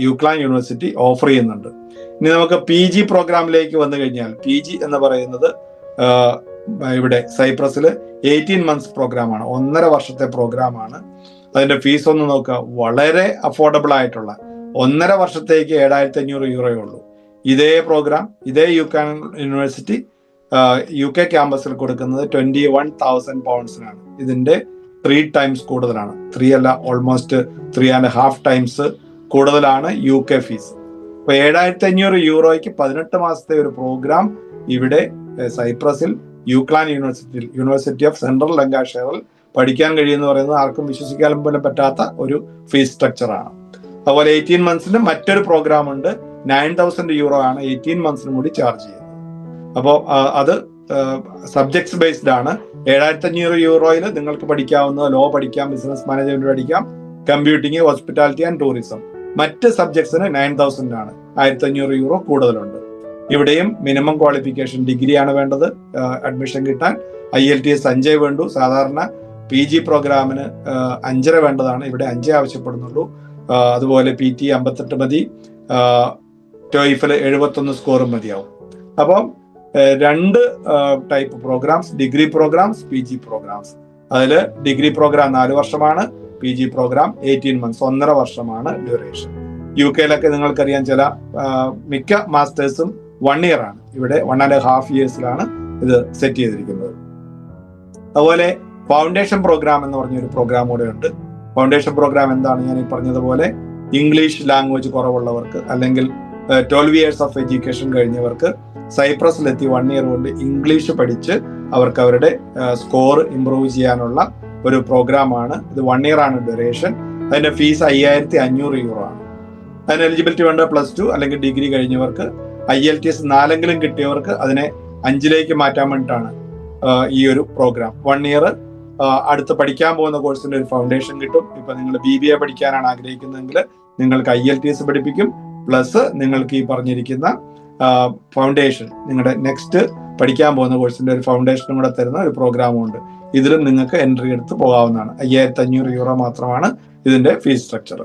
യുക്ലാൻ യൂണിവേഴ്സിറ്റി ഓഫർ ചെയ്യുന്നുണ്ട്. ഇനി നമുക്ക് PG പ്രോഗ്രാമിലേക്ക് വന്നു കഴിഞ്ഞാൽ, PG എന്ന് പറയുന്നത് ഇവിടെ സൈപ്രസിൽ 18 months പ്രോഗ്രാമാണ്, 1.5 വർഷത്തെ പ്രോഗ്രാമാണ്. അതിന്റെ ഫീസ് ഒന്ന് നോക്കുക, വളരെ അഫോർഡബിൾ ആയിട്ടുള്ള 1.5 വർഷത്തേക്ക് 7500 യൂറോയേ ഉള്ളൂ. ഇതേ പ്രോഗ്രാം ഇതേ യുക്ലാൻ യൂണിവേഴ്സിറ്റി UK ക്യാമ്പസിൽ കൊടുക്കുന്നത് 21,000 പൗണ്ട്സിനാണ്. ഇതിന്റെ 3 times കൂടുതലാണ്. 3 അല്ല, ഓൾമോസ്റ്റ് 3.5 times കൂടുതലാണ് UK ഫീസ്. അപ്പൊ 7500 യൂറോയ്ക്ക് 18 മാസത്തെ ഒരു പ്രോഗ്രാം ഇവിടെ സൈപ്രസിൽ യുക്ലാൻ യൂണിവേഴ്സിറ്റി ഓഫ് സെൻട്രൽ ലങ്കാഷെയറിൽ പഠിക്കാൻ കഴിയുമെന്ന് പറയുന്നത് ആർക്കും വിശ്വസിക്കാൻ പോലും പറ്റാത്ത ഒരു ഫീസ് സ്ട്രക്ചറാണ്. അതുപോലെ 18 monthsന് മറ്റൊരു പ്രോഗ്രാം ഉണ്ട്. 9,000 യൂറോ ആണ് 18 monthsനും കൂടി ചാർജ് ചെയ്യുന്നത്. അപ്പോൾ അത് സബ്ജക്ട്സ് ബേസ്ഡ് ആണ്. 7,500 യൂറോയിൽ നിങ്ങൾക്ക് പഠിക്കാവുന്ന ലോ പഠിക്കാം, ബിസിനസ് മാനേജ്മെന്റ് പഠിക്കാം, കമ്പ്യൂട്ടിങ്, ഹോസ്പിറ്റാലിറ്റി ആൻഡ് ടൂറിസം. മറ്റ് സബ്ജക്ട്സിന് 9,000 ആണ്, 1,500 യൂറോ കൂടുതലുണ്ട്. ഇവിടെയും മിനിമം ക്വാളിഫിക്കേഷൻ ഡിഗ്രിയാണ് വേണ്ടത് അഡ്മിഷൻ കിട്ടാൻ. IELTS 5 വേണ്ടു. സാധാരണ PG പ്രോഗ്രാമിന് 5.5 വേണ്ടതാണ്, ഇവിടെ 5 ആവശ്യപ്പെടുന്നുള്ളൂ. അതുപോലെ PT 58 മതി, TOEFL 71 സ്കോറും മതിയാവും. അപ്പം 2 type programmes, degree programmes, PG programmes. അതിൽ ഡിഗ്രി പ്രോഗ്രാം 4 വർഷമാണ്, PG പ്രോഗ്രാം 18 months, 1.5 വർഷമാണ് ഡ്യൂറേഷൻ. UK നിങ്ങൾക്കറിയാം, ചില മിക്ക മാസ്റ്റേഴ്സും 1 year ആണ്. ഇവിടെ 1.5 yearsലാണ് ഇത് സെറ്റ് ചെയ്തിരിക്കുന്നത്. അതുപോലെ ഫൗണ്ടേഷൻ പ്രോഗ്രാം എന്ന് പറഞ്ഞൊരു പ്രോഗ്രാം കൂടെ ഉണ്ട്. ഫൗണ്ടേഷൻ പ്രോഗ്രാം എന്താണ്? ഞാൻ ഈ പറഞ്ഞതുപോലെ ഇംഗ്ലീഷ് ലാംഗ്വേജ് കുറവുള്ളവർക്ക് അല്ലെങ്കിൽ 12 years ഓഫ് എഡ്യൂക്കേഷൻ കഴിഞ്ഞവർക്ക് സൈപ്രസിലെത്തി 1 year കൊണ്ട് ഇംഗ്ലീഷ് പഠിച്ച് അവർക്ക് അവരുടെ സ്കോർ ഇംപ്രൂവ് ചെയ്യാനുള്ള ഒരു പ്രോഗ്രാമാണ് ഇത്. 1 year ആണ് ഡ്യൂറേഷൻ. അതിന്റെ ഫീസ് 5,500 യൂറോ ആണ്. അതിന് എലിജിബിലിറ്റി വേണ്ട +2 അല്ലെങ്കിൽ ഡിഗ്രി കഴിഞ്ഞവർക്ക്. IELTS 4 കിട്ടിയവർക്ക് അതിനെ 5 മാറ്റാൻ വേണ്ടിയിട്ടാണ് ഈ ഒരു പ്രോഗ്രാം. 1 year അടുത്ത് പഠിക്കാൻ പോകുന്ന കോഴ്സിന്റെ ഒരു ഫൗണ്ടേഷൻ കിട്ടും. ഇപ്പൊ നിങ്ങൾ BBA പഠിക്കാനാണ് ആഗ്രഹിക്കുന്നതെങ്കിൽ നിങ്ങൾക്ക് IELTS പഠിപ്പിക്കും, പ്ലസ് നിങ്ങൾക്ക് ഈ പറഞ്ഞിരിക്കുന്ന ഫൗണ്ടേഷൻ, നിങ്ങളുടെ നെക്സ്റ്റ് പഠിക്കാൻ പോകുന്ന കോഴ്സിന്റെ ഒരു ഫൗണ്ടേഷനും കൂടെ തരുന്ന ഒരു പ്രോഗ്രാമും ഉണ്ട്. ഇതിലും നിങ്ങൾക്ക് എൻട്രി എടുത്ത് പോകാവുന്നതാണ്. 5,500 യൂറോ മാത്രമാണ് ഇതിന്റെ ഫീസ് സ്ട്രക്ചർ.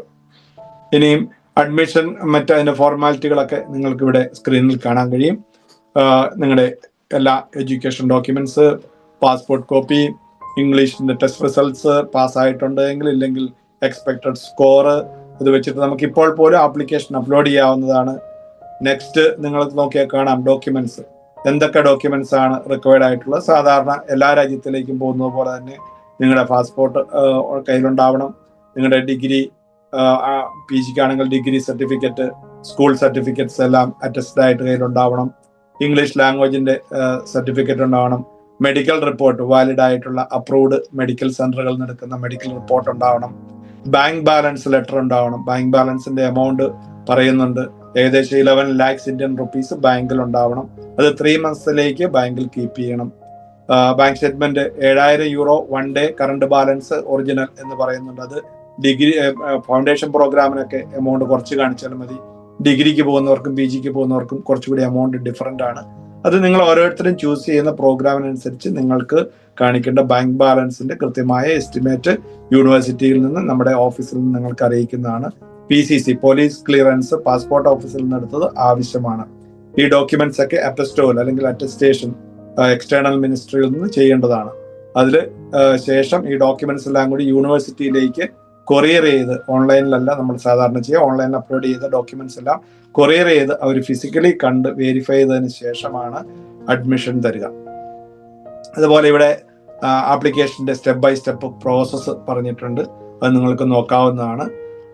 ഇനിയും അഡ്മിഷൻ അതിന്റെ ഫോർമാലിറ്റികളൊക്കെ നിങ്ങൾക്ക് ഇവിടെ സ്ക്രീനിൽ കാണാൻ കഴിയും. നിങ്ങളുടെ എല്ലാ എഡ്യൂക്കേഷൻ ഡോക്യുമെന്റ്സ്, പാസ്പോർട്ട് കോപ്പി, ഇംഗ്ലീഷിന്റെ ടെസ്റ്റ് റിസൾട്ട്സ് പാസ്സായിട്ടുണ്ടെങ്കിൽ, ഇല്ലെങ്കിൽ എക്സ്പെക്ടഡ് സ്കോർ, ഇത് വെച്ചിട്ട് നമുക്ക് ഇപ്പോൾ പോലും ആപ്ലിക്കേഷൻ അപ്ലോഡ് ചെയ്യാവുന്നതാണ്. നെക്സ്റ്റ് നിങ്ങൾക്ക് നോക്കിയാൽ കാണാം ഡോക്യുമെന്റ്സ്, എന്തൊക്കെ ഡോക്യുമെന്റ്സ് ആണ് റിക്വയർഡ് ആയിട്ടുള്ളത്. സാധാരണ എല്ലാ രാജ്യത്തിലേക്കും പോകുന്നത് പോലെ തന്നെ നിങ്ങളുടെ പാസ്പോർട്ട് കയ്യിലുണ്ടാവണം. നിങ്ങളുടെ ഡിഗ്രി, PGക്കാണെങ്കിൽ ഡിഗ്രി സർട്ടിഫിക്കറ്റ്, സ്കൂൾ സർട്ടിഫിക്കറ്റ്സ് എല്ലാം അറ്റസ്റ്റഡ് ആയിട്ട് കയ്യിലുണ്ടാവണം. ഇംഗ്ലീഷ് ലാംഗ്വേജിന്റെ സർട്ടിഫിക്കറ്റ് ഉണ്ടാവണം. മെഡിക്കൽ റിപ്പോർട്ട്, വാലിഡ് ആയിട്ടുള്ള അപ്രൂവ്ഡ് മെഡിക്കൽ സെന്ററുകളിൽ നിന്ന് എടുക്കുന്ന മെഡിക്കൽ റിപ്പോർട്ട് ഉണ്ടാവണം. ബാങ്ക് ബാലൻസ് ലെറ്റർ ഉണ്ടാവണം. ബാങ്ക് ബാലൻസിന്റെ എമൗണ്ട് പറയുന്നുണ്ട്, ഏകദേശം 11 lakhs Indian rupees ബാങ്കിൽ ഉണ്ടാവണം. അത് 3 monthsലേക്ക് ബാങ്കിൽ കീപ്പ് ചെയ്യണം. Bank statement 7,000 euro 1 day current balance original എന്ന് പറയുന്നുണ്ട്. അത് ഡിഗ്രി ഫൗണ്ടേഷൻ പ്രോഗ്രാമിനൊക്കെ എമൗണ്ട് കുറച്ച് കാണിച്ചാൽ മതി. ഡിഗ്രിക്ക് പോകുന്നവർക്കും PGക്ക് പോകുന്നവർക്കും കുറച്ചുകൂടി എമൗണ്ട് ഡിഫറൻ്റ് ആണ്. അത് നിങ്ങൾ ഓരോരുത്തരും ചൂസ് ചെയ്യുന്ന പ്രോഗ്രാമിനനുസരിച്ച് നിങ്ങൾക്ക് കാണിക്കേണ്ട ബാങ്ക് ബാലൻസിന്റെ കൃത്യമായ എസ്റ്റിമേറ്റ് യൂണിവേഴ്സിറ്റിയിൽ നിന്ന്, നമ്മുടെ ഓഫീസിൽ നിന്ന് നിങ്ങൾക്ക് അറിയിക്കുന്നതാണ്. PCC, പോലീസ് ക്ലിയറൻസ്, പാസ്പോർട്ട് ഓഫീസിൽ നിന്ന് എടുത്തത് ആവശ്യമാണ്. ഈ ഡോക്യുമെന്റ്സ് ഒക്കെ അറ്റസ്റ്റോൾ അല്ലെങ്കിൽ അറ്റസ്റ്റേഷൻ എക്സ്റ്റേണൽ മിനിസ്ട്രിയിൽ നിന്ന് ചെയ്യേണ്ടതാണ്. അതിൽ ശേഷം ഈ ഡോക്യുമെന്റ്സ് എല്ലാം കൂടി യൂണിവേഴ്സിറ്റിയിലേക്ക് കൊറിയർ ചെയ്ത്, ഓൺലൈനിലല്ല നമ്മൾ സാധാരണ ചെയ്യുക, ഓൺലൈനിൽ അപ്ലോഡ് ചെയ്ത ഡോക്യുമെന്റ്സ് എല്ലാം കൊറിയർ ചെയ്ത് അവർ ഫിസിക്കലി കണ്ട് വെരിഫൈ ചെയ്തതിന് ശേഷമാണ് അഡ്മിഷൻ തരിക. അതുപോലെ ഇവിടെ ആപ്ലിക്കേഷന്റെ സ്റ്റെപ്പ് ബൈ സ്റ്റെപ്പ് പ്രോസസ്സ് പറഞ്ഞിട്ടുണ്ട്, അത് നിങ്ങൾക്ക് നോക്കാവുന്നതാണ്.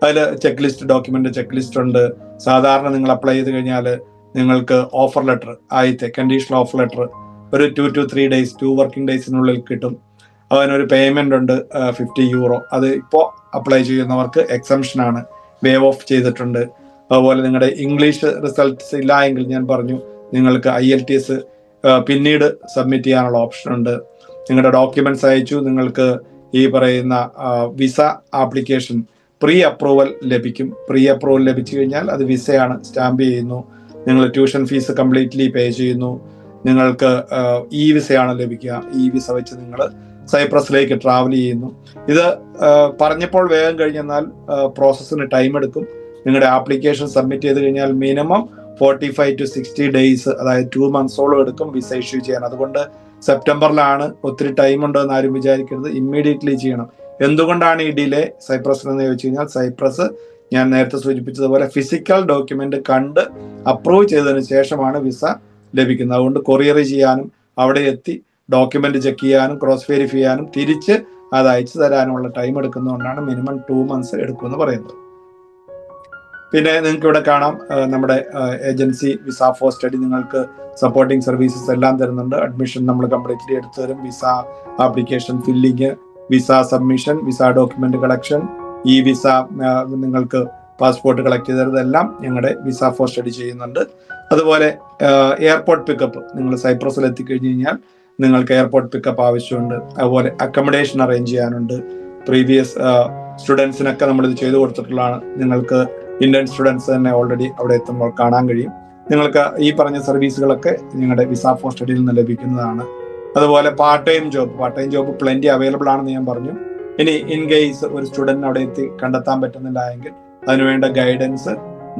അതിൽ check list, document check list ഉണ്ട്. സാധാരണ നിങ്ങൾ അപ്ലൈ ചെയ്ത് കഴിഞ്ഞാൽ നിങ്ങൾക്ക് ഓഫർ ലെറ്റർ, ആദ്യത്തെ കണ്ടീഷണൽ ഓഫർ ലെറ്റർ ഒരു 2 to 3 days, 2 working daysനുള്ളിൽ കിട്ടും. അതിനൊരു പേയ്മെന്റ് ഉണ്ട് 50 യൂറോ. അത് ഇപ്പോൾ അപ്ലൈ ചെയ്യുന്നവർക്ക് എക്സംഷൻ ആണ്, വേവ് ഓഫ് ചെയ്തിട്ടുണ്ട്. അതുപോലെ നിങ്ങളുടെ ഇംഗ്ലീഷ് റിസൾട്ട്സ് ഇല്ല എങ്കിൽ ഞാൻ പറഞ്ഞു നിങ്ങൾക്ക് IELTS പിന്നീട് സബ്മിറ്റ് ചെയ്യാനുള്ള ഓപ്ഷൻ ഉണ്ട്. നിങ്ങളുടെ ഡോക്യുമെന്റ്സ് അയച്ചു, നിങ്ങൾക്ക് ഈ പറയുന്ന വിസ ആപ്ലിക്കേഷൻ പ്രീ അപ്രൂവൽ ലഭിക്കും. പ്രീ അപ്രൂവൽ ലഭിച്ചു കഴിഞ്ഞാൽ അത് വിസയാണ്, സ്റ്റാമ്പ് ചെയ്യുന്നു. നിങ്ങൾ ട്യൂഷൻ ഫീസ് കംപ്ലീറ്റ്ലി പേ ചെയ്യുന്നു. നിങ്ങൾക്ക് വിസയാണ് ലഭിക്കുക. വിസ വെച്ച് നിങ്ങൾ സൈപ്രസിലേക്ക് ട്രാവൽ ചെയ്യുന്നു. ഇത് പറഞ്ഞപ്പോൾ വേഗം കഴിഞ്ഞെന്നാൽ പ്രോസസ്സിന് ടൈം എടുക്കും. നിങ്ങളുടെ ആപ്ലിക്കേഷൻ സബ്മിറ്റ് ചെയ്ത് കഴിഞ്ഞാൽ മിനിമം 45 to 60 days, അതായത് 2 monthsോളം എടുക്കും വിസ ഇഷ്യൂ ചെയ്യാൻ. അതുകൊണ്ട് സെപ്റ്റംബറിലാണ്, ഒത്തിരി ടൈം ഉണ്ടെന്ന് ആരും വിചാരിക്കരുത്, ഇമ്മീഡിയറ്റ്ലി ചെയ്യണം. എന്തുകൊണ്ടാണ് ഈ ഡിലേ സൈപ്രസിൽ എന്ന് ചോദിച്ചു കഴിഞ്ഞാൽ, സൈപ്രസ് ഞാൻ നേരത്തെ സൂചിപ്പിച്ചതുപോലെ ഫിസിക്കൽ ഡോക്യുമെന്റ് കണ്ട് അപ്രൂവ് ചെയ്തതിന് ശേഷമാണ് വിസ ലഭിക്കുന്നത്. അതുകൊണ്ട് കൊറിയർ ചെയ്യാനും അവിടെ എത്തി ഡോക്യുമെന്റ് ചെക്ക് ചെയ്യാനും ക്രോസ് വെരിഫൈ ചെയ്യാനും തിരിച്ച് അത് അയച്ചു തരാനുമുള്ള ടൈം എടുക്കുന്നതുകൊണ്ടാണ് മിനിമം 2 months എടുക്കുമെന്ന് പറയുന്നത്. പിന്നെ നിങ്ങൾക്ക് ഇവിടെ കാണാം നമ്മുടെ ഏജൻസി വിസ ഫോർ സ്റ്റഡി നിങ്ങൾക്ക് സപ്പോർട്ടിങ് സർവീസസ് എല്ലാം തരുന്നുണ്ട്. അഡ്മിഷൻ നമ്മൾ കംപ്ലീറ്റ്ലി എടുത്തു തരും. Visa application filling, visa submission, visa document collection, visa നിങ്ങൾക്ക് പാസ്പോർട്ട് കളക്ട് ചെയ്തതെല്ലാം ഞങ്ങളുടെ വിസ ഫോർ സ്റ്റഡി ചെയ്യുന്നുണ്ട്. അതുപോലെ എയർപോർട്ട് പിക്കപ്പ്, നിങ്ങൾ സൈപ്രസിൽ എത്തിക്കഴിഞ്ഞ് കഴിഞ്ഞാൽ നിങ്ങൾക്ക് എയർപോർട്ട് പിക്കപ്പ് ആവശ്യമുണ്ട്. അതുപോലെ അക്കോമഡേഷൻ അറേഞ്ച് ചെയ്യാനുണ്ട്. പ്രീവിയസ് സ്റ്റുഡൻസിനൊക്കെ നമ്മളിത് ചെയ്തു കൊടുത്തിട്ടുള്ളതാണ്. നിങ്ങൾക്ക് ഇന്ത്യൻ സ്റ്റുഡൻസ് തന്നെ ഓൾറെഡി അവിടെ എത്തുമ്പോൾ കാണാൻ കഴിയും. നിങ്ങൾക്ക് ഈ പറഞ്ഞ സർവീസുകളൊക്കെ ഞങ്ങളുടെ വിസ ഫോർ സ്റ്റഡിയിൽ നിന്ന് ലഭിക്കുന്നതാണ്. അതുപോലെ part time job plenty available ആണെന്ന് ഞാൻ പറഞ്ഞു. ഇനി ഇൻ കേസ് ഒരു സ്റ്റുഡന്റിന് അവിടെ എത്തി കണ്ടെത്താൻ പറ്റുന്നില്ല എങ്കിൽ അതിനുവേണ്ട ഗൈഡൻസ്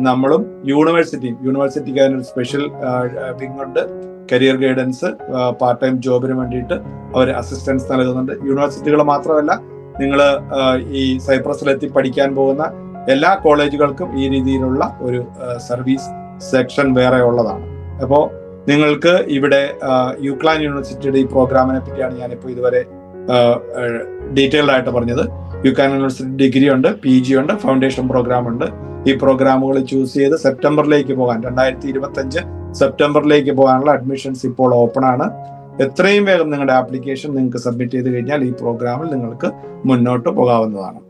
നമ്മളും യൂണിവേഴ്സിറ്റിക്ക് അതിനൊരു സ്പെഷ്യൽ വിങ് ഉണ്ട്. കരിയർ ഗൈഡൻസ് പാർട്ട് ടൈം ജോബിന് വേണ്ടിയിട്ട് അവർ അസിസ്റ്റൻസ് നൽകുന്നുണ്ട്. യൂണിവേഴ്സിറ്റികൾ മാത്രമല്ല, നിങ്ങൾ ഈ സൈപ്രസിലെത്തി പഠിക്കാൻ പോകുന്ന എല്ലാ കോളേജുകൾക്കും ഈ രീതിയിലുള്ള ഒരു സർവീസ് സെക്ഷൻ വേറെ ഉള്ളതാണ്. അപ്പോൾ നിങ്ങൾക്ക് ഇവിടെ യുക്ലാൻ യൂണിവേഴ്സിറ്റിയുടെ ഈ പ്രോഗ്രാമിനെ പറ്റിയാണ് ഞാനിപ്പോൾ ഇതുവരെ ഡീറ്റെയിൽഡ് ആയിട്ട് പറഞ്ഞത്. യുക്ലാൻ യൂണിവേഴ്സിറ്റി ഡിഗ്രി ഉണ്ട്, PG ഉണ്ട്, ഫൗണ്ടേഷൻ പ്രോഗ്രാം ഉണ്ട്. ഈ പ്രോഗ്രാമുകൾ ചൂസ് ചെയ്ത് സെപ്റ്റംബറിലേക്ക് പോകാൻ 2025 സെപ്റ്റംബറിലേക്ക് പോകാനുള്ള അഡ്മിഷൻസ് ഇപ്പോൾ ഓപ്പൺ ആണ്. എത്രയും വേഗം നിങ്ങളുടെ ആപ്ലിക്കേഷൻ നിങ്ങൾക്ക് സബ്മിറ്റ് ചെയ്ത് കഴിഞ്ഞാൽ ഈ പ്രോഗ്രാമിൽ നിങ്ങൾക്ക് മുന്നോട്ട് പോകാവുന്നതാണ്.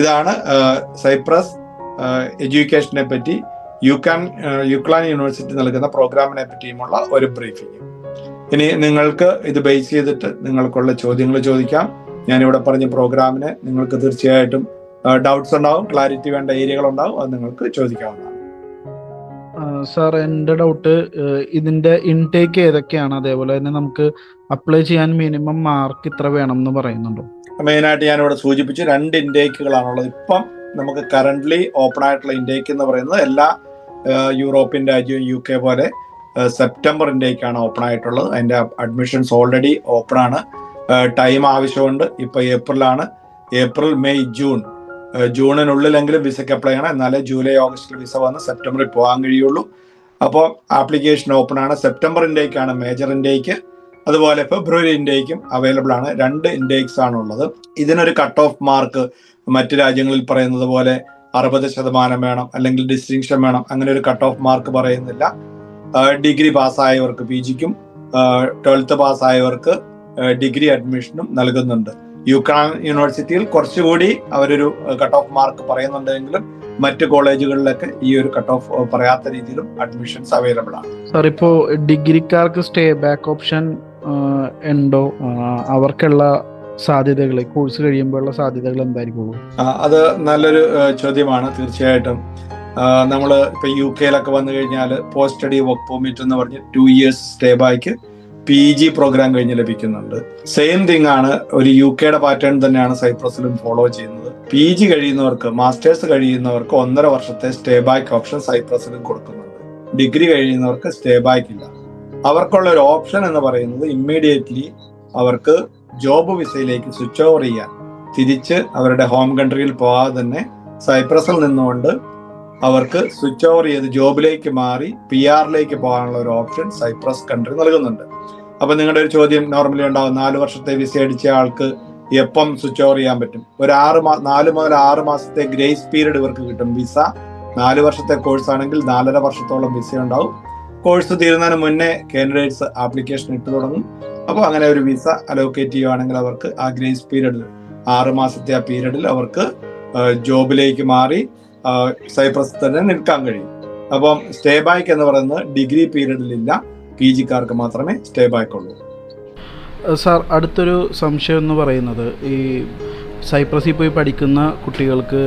ഇതാണ് സൈപ്രസ് എഡ്യൂക്കേഷനെ പറ്റി യുക്ലാൻ യൂണിവേഴ്സിറ്റി നൽകുന്ന പ്രോഗ്രാമിനെ പറ്റിയുമുള്ള ഒരു ബ്രീഫിംഗ്. ഇനി നിങ്ങൾക്ക് ഇത് ബേസ് ചെയ്തിട്ട് നിങ്ങൾക്കുള്ള ചോദ്യങ്ങൾ ചോദിക്കാം. ഞാനിവിടെ പറഞ്ഞ പ്രോഗ്രാമിന് നിങ്ങൾക്ക് തീർച്ചയായിട്ടും ഡൗട്ട്സ് ഉണ്ടാവും, ക്ലാരിറ്റി വേണ്ട ഏരിയകൾ ഉണ്ടാവും, അത് നിങ്ങൾക്ക് ചോദിക്കാവുന്നതാണ്. സാർ, എൻ്റെ ഡൗട്ട് ഇതിന്റെ ഇൻടേക്ക് ഏതൊക്കെയാണ്, അതേപോലെ തന്നെ നമുക്ക് അപ്ലൈ ചെയ്യാൻ മിനിമം മാർക്ക് ഇത്ര വേണം എന്ന് പറയുന്നുണ്ടോ? മെയിനായിട്ട് ഞാനിവിടെ സൂചിപ്പിച്ചു 2 ഇൻടേക്കുകളാണുള്ളത്. ഇപ്പം നമുക്ക് കറന്റ്ലി ഓപ്പൺ ആയിട്ടുള്ള ഇൻടേക്ക് എന്ന് പറയുന്നത് എല്ലാ യൂറോപ്യൻ രാജ്യവും UK പോലെ സെപ്റ്റംബർ ഇൻടേക്കാണ് ഓപ്പൺ ആയിട്ടുള്ളത്. അതിന്റെ അഡ്മിഷൻസ് ഓൾറെഡി ഓപ്പൺ ആണ്. ടൈം ആവശ്യമുണ്ട്. ഇപ്പൊ ഏപ്രിലാണ്. ഏപ്രിൽ, മെയ്, ജൂണിനുള്ളിലെങ്കിലും വിസയ്ക്ക് അപ്ലൈ ചെയ്യണം. എന്നാലേ ജൂലൈ, ഓഗസ്റ്റിൽ വിസ വന്ന് സെപ്റ്റംബറിൽ പോകാൻ കഴിയുള്ളൂ. അപ്പോൾ ആപ്ലിക്കേഷൻ ഓപ്പൺ ആണ്. സെപ്റ്റംബർ ഇൻടേക്കാണ് മേജർ ഇൻടേക്ക്. അതുപോലെ ഫെബ്രുവരി ഇൻടേക്കും അവൈലബിൾ ആണ്. 2 ഇൻടേക്സ് ആണുള്ളത്. ഇതിനൊരു കട്ട് ഓഫ് മാർക്ക് മറ്റു രാജ്യങ്ങളിൽ പറയുന്നത് പോലെ 60% വേണം, അല്ലെങ്കിൽ ഡിസ്റ്റിങ്ഷൻ വേണം, അങ്ങനെ ഒരു കട്ട് ഓഫ് മാർക്ക് പറയുന്നില്ല. ഡിഗ്രി പാസ്സായവർക്ക് PGക്കും 12th പാസ്സായവർക്ക് ഡിഗ്രി അഡ്മിഷനും നൽകുന്നുണ്ട്. യുക്ലാൻ യൂണിവേഴ്സിറ്റിയിൽ കുറച്ചുകൂടി അവരൊരു കട്ട് ഓഫ് മാർക്ക് പറയുന്നുണ്ടെങ്കിലും മറ്റ് കോളേജുകളിലൊക്കെ ഈ ഒരു കട്ട് ഓഫ് പറയാത്ത രീതിയിലും അഡ്മിഷൻസ് അവൈലബിൾ ആണ്. സാർ, ഇപ്പോ ഡിഗ്രിക്കാർക്ക് സ്റ്റേ ബാക്ക് ഓപ്ഷൻ ഉണ്ടോ? അവർക്കുള്ള സാധ്യതകൾ, കോഴ്സ് കഴിയുമ്പോഴുള്ള സാധ്യതകൾ എന്തായിരിക്കും? അത് നല്ലൊരു ചോദ്യമാണ്. തീർച്ചയായിട്ടും നമ്മൾ ഇപ്പൊ UK വന്നു കഴിഞ്ഞാൽ പോസ്റ്റ് സ്റ്റഡി വർക്ക് പെർമിറ്റ് എന്ന് പറഞ്ഞ് 2 years stay back PG programme കഴിഞ്ഞ് ലഭിക്കുന്നുണ്ട്. സെയിം തിങ് ആണ്, ഒരു UK പാറ്റേൺ തന്നെയാണ് സൈപ്രസിലും ഫോളോ ചെയ്യുന്നത്. PG കഴിയുന്നവർക്ക്, മാസ്റ്റേഴ്സ് കഴിയുന്നവർക്ക് 1.5 വർഷത്തെ സ്റ്റേ ബാക്ക് ഓപ്ഷൻ സൈപ്രസിലും കൊടുക്കുന്നുണ്ട്. ഡിഗ്രി കഴിയുന്നവർക്ക് സ്റ്റേ ബാക്ക് ഇല്ല. അവർക്കുള്ള ഒരു ഓപ്ഷൻ എന്ന് പറയുന്നത് ഇമ്മീഡിയറ്റ്ലി അവർക്ക് ജോബ് വിസയിലേക്ക് സ്വിച്ച് ഓവർ ചെയ്യാൻ, തിരിച്ച് അവരുടെ ഹോം കൺട്രിയിൽ പോകാതെ തന്നെ സൈപ്രസിൽ നിന്നുകൊണ്ട് അവർക്ക് സ്വിച്ച് ഓവർ ചെയ്ത് ജോബിലേക്ക് മാറി PR പോകാനുള്ള ഒരു ഓപ്ഷൻ സൈപ്രസ് കൺട്രി നൽകുന്നുണ്ട്. അപ്പൊ നിങ്ങളുടെ ഒരു ചോദ്യം നോർമലി ഉണ്ടാവും, 4 വർഷത്തെ വിസ അടിച്ച ആൾക്ക് എപ്പം സ്വിച്ച് ഓവർ ചെയ്യാൻ പറ്റും? ഒരു 4 മുതൽ 6 മാസത്തെ ഗ്രേസ് പീരീഡ് ഇവർക്ക് കിട്ടും. വിസ 4 വർഷത്തെ കോഴ്സ് ആണെങ്കിൽ 4.5 വർഷത്തോളം വിസ ഉണ്ടാവും. കോഴ്സ് തീരുന്നതിന് മുന്നേ കാൻഡിഡേറ്റ്സ് ആപ്ലിക്കേഷൻ ഇട്ട് തുടങ്ങും. അപ്പോൾ അങ്ങനെ ഒരു വിസ അലോക്കേറ്റ് ചെയ്യുവാണെങ്കിൽ അവർക്ക് ആ ഗ്രേസ് പീരീഡിൽ 6 മാസത്തെ ആ പീരീഡിൽ അവർക്ക് ജോബിലേക്ക് മാറി സൈപ്രസ് തന്നെ നിൽക്കാൻ കഴിയും. അപ്പം സ്റ്റേ ബാക്ക് എന്ന് പറയുന്നത് ഡിഗ്രി പീരീഡിലില്ല, PGക്കാർക്ക് മാത്രമേ സ്റ്റേ ബാക്ക് ഉള്ളൂ. സാർ, അടുത്തൊരു സംശയം എന്ന് പറയുന്നത്, ഈ സൈപ്രസിൽ പോയി പഠിക്കുന്ന കുട്ടികൾക്ക്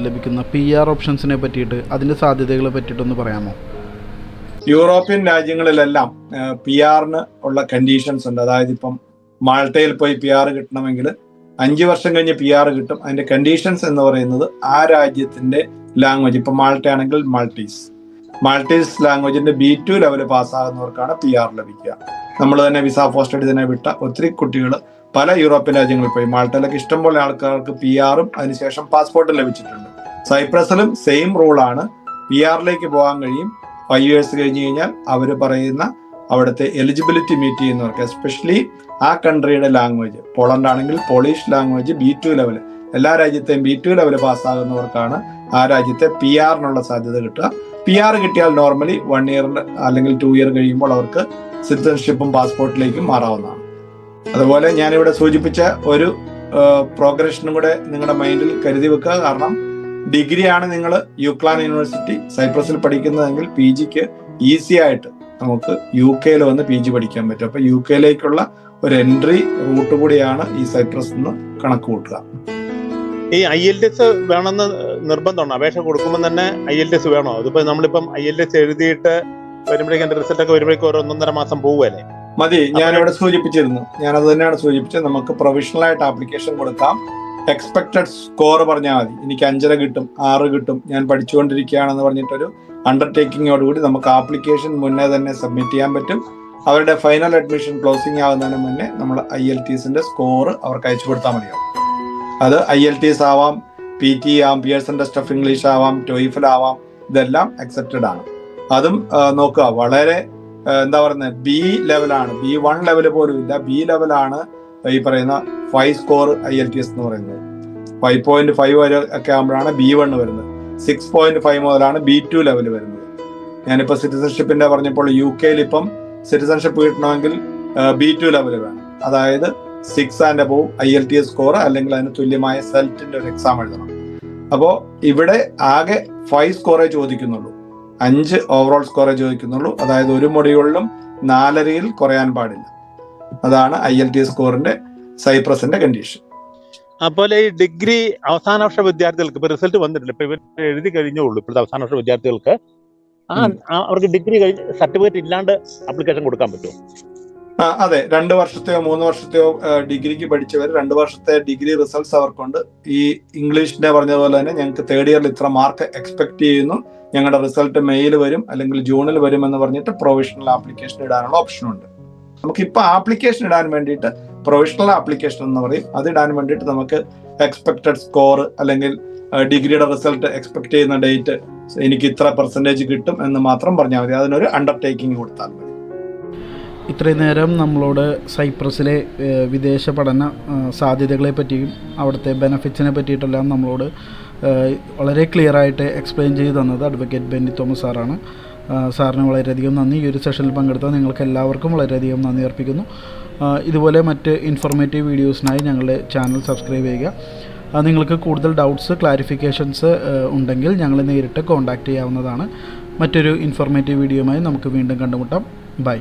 ലഭിക്കുന്ന PR ഓപ്ഷൻസിനെ പറ്റിയിട്ട്, അതിൻ്റെ സാധ്യതകളെ പറ്റിയിട്ടൊന്ന് പറയാമോ? യൂറോപ്യൻ രാജ്യങ്ങളിലെല്ലാം PR ഉള്ള കണ്ടീഷൻസ് ഉണ്ട്. അതായത് ഇപ്പം മാൾട്ടയിൽ പോയി PR കിട്ടണമെങ്കിൽ 5 വർഷം കഴിഞ്ഞ് PR കിട്ടും. അതിന്റെ കണ്ടീഷൻസ് എന്ന് പറയുന്നത് ആ രാജ്യത്തിന്റെ ലാംഗ്വേജ്, ഇപ്പൊ മാൾട്ട ആണെങ്കിൽ മാൾട്ടീസ് ലാംഗ്വേജിന്റെ B2 ലെവൽ പാസ്സാകുന്നവർക്കാണ് PR ലഭിക്കുക. നമ്മൾ തന്നെ വിസ ഫോർ സ്റ്റഡി തന്നെ വിട്ട ഒത്തിരി കുട്ടികൾ പല യൂറോപ്യൻ രാജ്യങ്ങളിൽ പോയി. മാൾട്ടയിലൊക്കെ ഇഷ്ടംപോലെ ആൾക്കാർക്ക് PR-ഉം അതിനുശേഷം പാസ്പോർട്ടും ലഭിച്ചിട്ടുണ്ട്. സൈപ്രസിലും സെയിം റൂളാണ്. PR പോകാൻ കഴിയും. 5 years കഴിഞ്ഞ് കഴിഞ്ഞാൽ അവർ പറയുന്ന അവിടുത്തെ എലിജിബിലിറ്റി മീറ്റ് ചെയ്യുന്നവർക്ക്, എസ്പെഷ്യലി ആ കൺട്രിയുടെ ലാംഗ്വേജ്, പോളണ്ട് ആണെങ്കിൽ പോളിഷ് ലാംഗ്വേജ് B2 ലെവൽ, എല്ലാ രാജ്യത്തെയും B2 ലെവൽ പാസ്സാകുന്നവർക്കാണ് ആ രാജ്യത്തെ PR-നുള്ള സാധ്യത കിട്ടുക. PR കിട്ടിയാൽ നോർമലി 1 year അല്ലെങ്കിൽ 2 year കഴിയുമ്പോൾ അവർക്ക് സിറ്റിസൺഷിപ്പും പാസ്പോർട്ടിലേക്കും മാറാവുന്നതാണ്. അതുപോലെ ഞാനിവിടെ സൂചിപ്പിച്ച ഒരു പ്രോഗ്രഷനും കൂടെ നിങ്ങളുടെ മൈൻഡിൽ കരുതി വെക്കുക. കാരണം ഡിഗ്രിയാണ് നിങ്ങൾ യൂക്ലാൻ യൂണിവേഴ്സിറ്റി സൈപ്രസിൽ പഠിക്കുന്നതെങ്കിൽ പി ജിക്ക് ഈസി ആയിട്ട് നമുക്ക് UK വന്ന് PG പഠിക്കാൻ പറ്റും. അപ്പൊ UK ഒരു എൻട്രി റൂട്ട് കൂടിയാണ് ഈ സൈപ്രസ് എന്ന് കണക്ക് കൂട്ടുക. ഈ IELTS വേണമെന്ന് നിർബന്ധമാണ്, അപേക്ഷ കൊടുക്കുമ്പോൾ തന്നെ IELTS വേണോ? അതിപ്പോ നമ്മളിപ്പം IELTS എഴുതിയിട്ട് വരുമ്പോഴേക്കും എന്റെ റിസൾട്ട് ഒക്കെ വരുമ്പോഴേക്കും 1.5 മാസം പോവുകയല്ലേ? മതി, ഞാനിവിടെ സൂചിപ്പിച്ചിരുന്നു, ഞാനത് തന്നെയാണ് സൂചിപ്പിച്ചത്. നമുക്ക് പ്രൊവിഷണൽ ആയിട്ട് ആപ്ലിക്കേഷൻ കൊടുക്കാം. എക്സ്പെക്ടഡ് സ്കോർ പറഞ്ഞാൽ മതി. എനിക്ക് 5.5 കിട്ടും, 6 കിട്ടും, ഞാൻ പഠിച്ചുകൊണ്ടിരിക്കുകയാണെന്ന് പറഞ്ഞിട്ടൊരു അണ്ടർടേക്കിങ്ങോടുകൂടി നമുക്ക് ആപ്ലിക്കേഷൻ മുന്നേ തന്നെ സബ്മിറ്റ് ചെയ്യാൻ പറ്റും. അവരുടെ ഫൈനൽ അഡ്മിഷൻ ക്ലോസിംഗ് ആകുന്നതിന് മുന്നേ നമ്മൾ IELTSന്റെ സ്കോർ അവർക്ക് അയച്ചു കൊടുത്താൽ മതിയാവും. അത് IELTS ആവാം, PT ആവാം, പിയേഴ്സൺ ടെസ്റ്റ് ഓഫ് ഇംഗ്ലീഷ് ആവാം, TOEFL ആവാം, ഇതെല്ലാം അക്സെപ്റ്റഡ് ആണ്. അതും നോക്കുക, വളരെ എന്താ പറയുന്നത്, B ലെവലാണ്, B1 ലെവൽ പോലും ഇല്ല, B ലെവലാണ് ഈ പറയുന്ന 5 സ്കോർ IELTS എന്ന് പറയുന്നത്. 5.5 വരെ ഒക്കെ ആകുമ്പോഴാണ് B1 വരുന്നത്. 6.5 മുതലാണ് B2 ലെവൽ വരുന്നത്. ഞാനിപ്പോൾ സിറ്റിസൺഷിപ്പിന്റെ പറഞ്ഞപ്പോൾ UK ഇപ്പം സിറ്റിസൺഷിപ്പ് കിട്ടണമെങ്കിൽ B2 ലെവൽ വേണം. അതായത് 6 ആൻഡ് അബോവ് IELTS സ്കോർ, അല്ലെങ്കിൽ അതിന് തുല്യമായ സെൽറ്റിന്റെ ഒരു എക്സാം എഴുതണം. അപ്പോൾ ഇവിടെ ആകെ 5 സ്കോറേ ചോദിക്കുന്നുള്ളൂ, 5 ഓവറോൾ സ്കോറേ ചോദിക്കുന്നുള്ളൂ. അതായത് ഒരു മൊഡ്യൂളിലും 4.5 കുറയാൻ പാടില്ല. അതാണ് IELTS സ്കോറിന്റെ സൈപ്രസിന്റെ കണ്ടീഷൻ. അപ്പോൾ ഈ ഡിഗ്രി അവസാന വർഷ വിദ്യാർത്ഥികൾക്ക് ഇപ്പൊ റിസൾട്ട് വന്നിട്ടില്ല, ഇപ്പൊ ഇവർ എഴുതി കഴിഞ്ഞുള്ളൂ. ഇപ്പോഴത്തെ അവസാന വർഷ വിദ്യാർത്ഥികൾക്ക് അവർക്ക് ഡിഗ്രി കഴിഞ്ഞ് സർട്ടിഫിക്കറ്റ് ഇല്ലാണ്ട് ആപ്ലിക്കേഷൻ കൊടുക്കാൻ പറ്റുമോ? അതെ, 2 വർഷത്തെയോ 3 വർഷത്തെയോ ഡിഗ്രിക്ക് പഠിച്ചവർ 2 വർഷത്തെ ഡിഗ്രി റിസൾട്ട്സ് അവർക്കുണ്ട്. ഈ ഇംഗ്ലീഷിന്റെ പറഞ്ഞതുപോലെ തന്നെ ഞങ്ങൾക്ക് 3rd ഇയറിൽ ഇത്ര മാർക്ക് എക്സ്പെക്ട് ചെയ്യുന്നു, ഞങ്ങളുടെ റിസൾട്ട് മെയ്യിൽ വരും അല്ലെങ്കിൽ ജൂണിൽ വരും എന്ന് പറഞ്ഞിട്ട് പ്രൊവിഷണൽ ആപ്ലിക്കേഷൻ ഇടാനുള്ള ഓപ്ഷൻ ഉണ്ട്. നമുക്കിപ്പോൾ ആപ്ലിക്കേഷൻ ഇടാൻ വേണ്ടിയിട്ട് പ്രൊവിഷണൽ ആപ്ലിക്കേഷൻ എന്ന് പറയും. അത് ഇടാൻ വേണ്ടിയിട്ട് നമുക്ക് എക്സ്പെക്റ്റഡ് സ്കോർ അല്ലെങ്കിൽ ഡിഗ്രിയുടെ റിസൾട്ട് എക്സ്പെക്ട് ചെയ്യുന്ന ഡേറ്റ്, എനിക്ക് ഇത്ര പെർസെൻറ്റേജ് കിട്ടും എന്ന് മാത്രം പറഞ്ഞാൽ മതി. അതിനൊരു അണ്ടർടേക്കിംഗ് കൊടുത്താൽ മതി. ഇത്രയും നേരം നമ്മളോട് സൈപ്രസിലെ വിദേശ പഠന സാധ്യതകളെ പറ്റിയും അവിടുത്തെ ബെനഫിറ്റ്സിനെ പറ്റിയിട്ടെല്ലാം നമ്മളോട് വളരെ ക്ലിയറായിട്ട് എക്സ്പ്ലെയിൻ ചെയ്ത് തന്നത് അഡ്വക്കേറ്റ് ബെന്നി തോമസ് സാറാണ്. സാറിന് വളരെയധികം നന്ദി. ഈ ഒരു സെഷനിൽ പങ്കെടുത്ത നിങ്ങൾക്ക് എല്ലാവർക്കും വളരെയധികം നന്ദി അർപ്പിക്കുന്നു. ഇതുപോലെ മറ്റ് ഇൻഫോർമേറ്റീവ് വീഡിയോസിനായി ഞങ്ങളുടെ ചാനൽ സബ്സ്ക്രൈബ് ചെയ്യുക. നിങ്ങൾക്ക് കൂടുതൽ ഡൗട്ട്സ്, ക്ലാരിഫിക്കേഷൻസ് ഉണ്ടെങ്കിൽ ഞങ്ങളെ നേരിട്ട് കോൺടാക്റ്റ് ചെയ്യാവുന്നതാണ്. മറ്റൊരു ഇൻഫോർമേറ്റീവ് വീഡിയോയുമായി നമുക്ക് വീണ്ടും കണ്ടുമുട്ടാം. ബൈ.